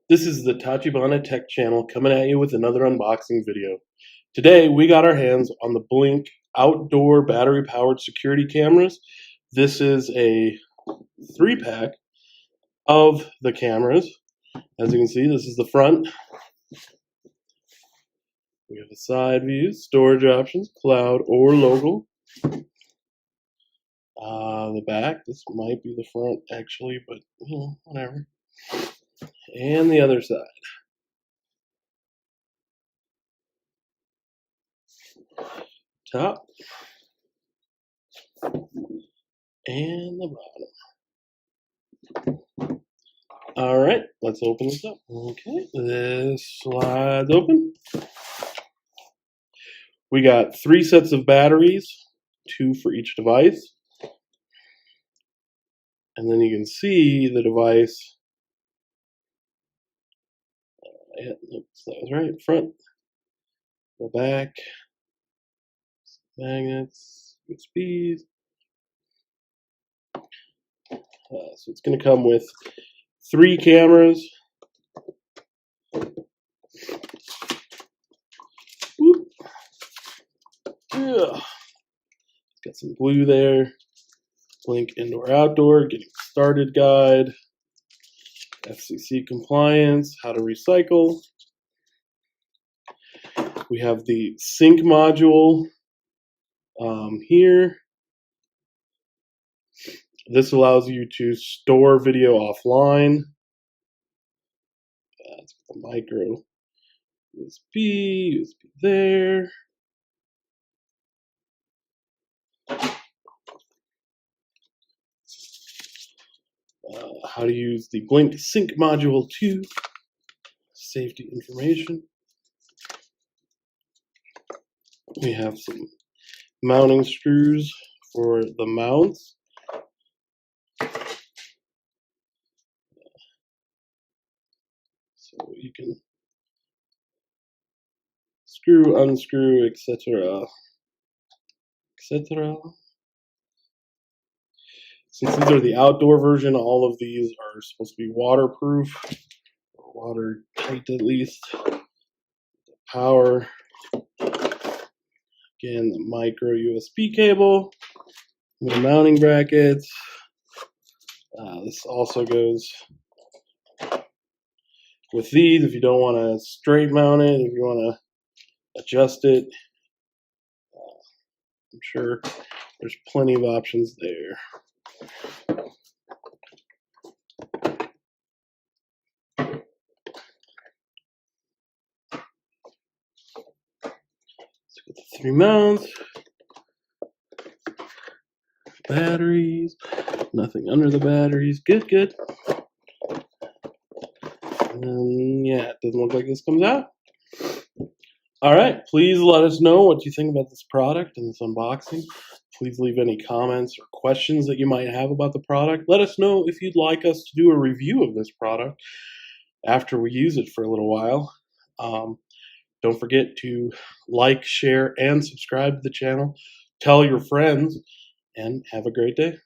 This is the Tachibana Tech channel coming at you with another unboxing video. Today we got our hands on the Blink outdoor battery powered security cameras. This is a 3-pack of the cameras. As you can see, this is the front. We have the side views, storage options, cloud or local. The back, this might be the front actually, but whatever. And the other side. Top and the bottom. All right, let's open this up. Okay, this slides open. We got 3 sets of batteries, 2 for each device. And then you can see the device. Yeah, oops, that was right. Front, the back, magnets, USBs. So it's going to come with 3 cameras. Whoop. Yeah. Got some glue there. Blink indoor outdoor, getting started guide, FCC compliance, how to recycle. We have the sync module here. This allows you to store video offline. That's the micro USB there. How to use the Blink Sync module 2. Safety information. We have some mounting screws for the mounts. So you can screw, unscrew, etc. etc. Since these are the outdoor version, all of these are supposed to be waterproof, or watertight at least. The power, again, the micro USB cable, the mounting brackets. This also goes with these if you don't want to straight mount it, if you want to adjust it. I'm sure there's plenty of options there. So the 3 mounts, batteries, nothing under the batteries. Good. And yeah, it doesn't look like this comes out. All right, please let us know what you think about this product and this unboxing. Please leave any comments or questions that you might have about the product. Let us know if you'd like us to do a review of this product after we use it for a little while. Don't forget to like, share, and subscribe to the channel. Tell your friends, and have a great day.